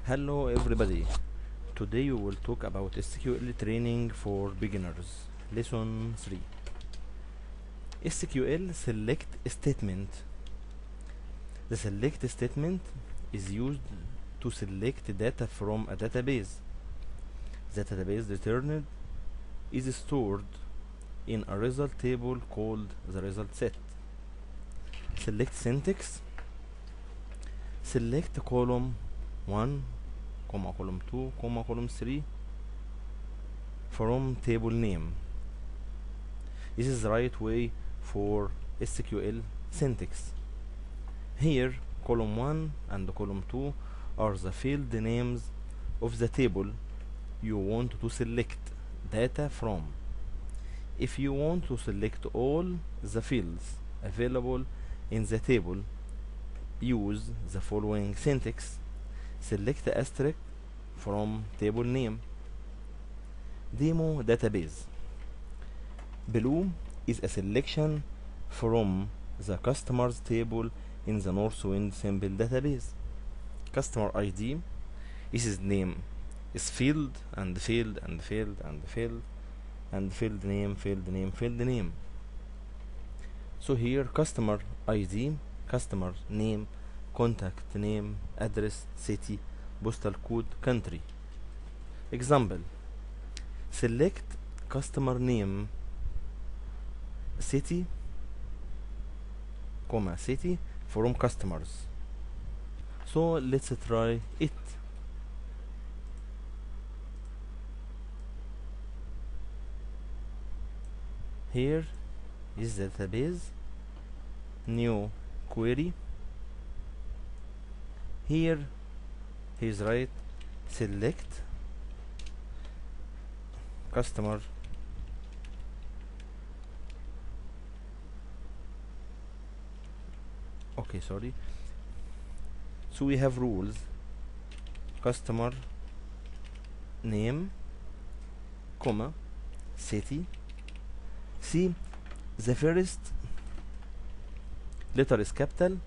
Hello everybody. Today we will talk about SQL training for beginners. Lesson 3. SQL SELECT Statement. The SELECT statement is used to select data from a database. The database returned is stored in a result table called the result set. Select syntax. Select column 1, column 2, column 3 from table name. This is the right way for SQL syntax. Here, column 1 and column 2 are the field names of the table you want to select data from. If you want to select all the fields available in the table, use the following syntax. Select asterisk from table name. Demo database. Below is a selection from the customers table in the Northwind simple database. Customer ID. This is name is field and field and field and field and field name. So here customer ID, customer name, contact name, address, city, postal code, country. Example: select customer name city, city from customers. So let's try it. Here is the database, new query. Here he's right, select customer sorry. So we have rules: customer name, city. See, the first letter is capital.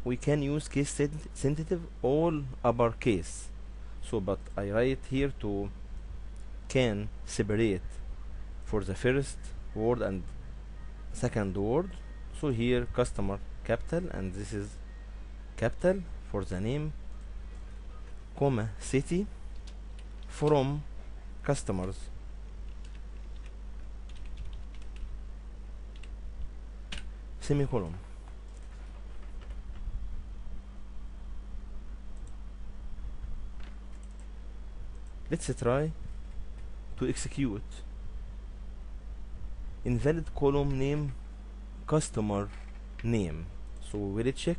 We can use case sensitive, all uppercase. So but I write here to can separate for the first word and second word. So here customer capital and this is capital for the name, city from customers. Semicolon. Let's try to execute. Invalid column name, customer name. So we will check.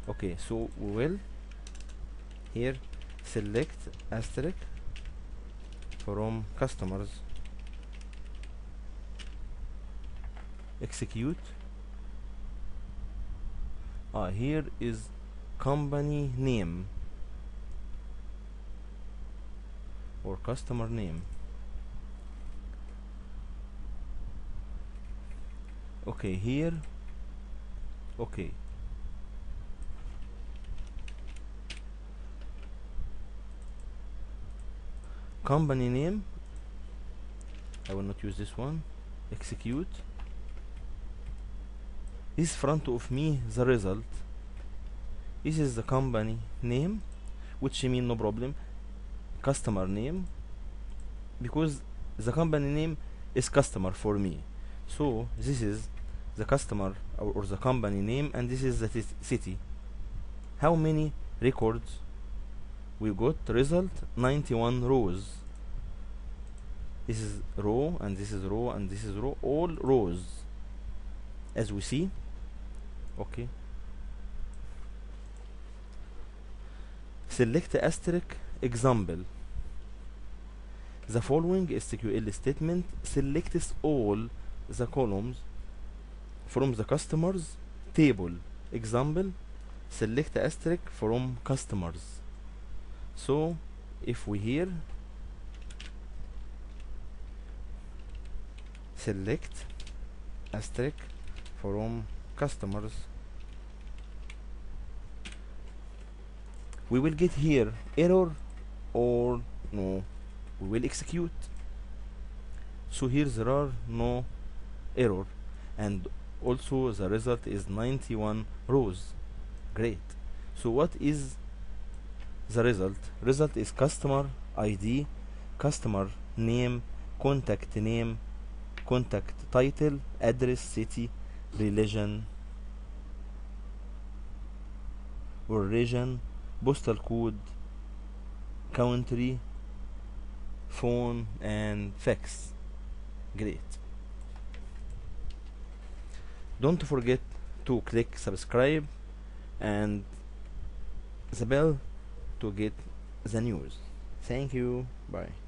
Okay, so we will here select asterisk from customers. Execute. Here is company name or customer name. Okay, here. Okay. Company name. I will not use this one. Execute. This front of me the result. This is the company name, which mean no problem. Customer name, because the company name is customer for me. So this is the customer or the company name, and this is the city. How many records we got? Result 91 rows. This is row and this is row and this is row, all rows as we see. Okay, select asterisk example. The following SQL statement selects all the columns from the customers table. Example: select asterisk from customers. So if we here select asterisk from customers, we will get here error or no, we will execute. So here there are no error, and also the result is 91 rows. Great. So what is the result? Result is customer ID, customer name, contact name, contact title, address, city, religion or region, postal code, country, phone, and fax. Great. Don't forget to click subscribe and the bell to get the news. Thank you. Bye.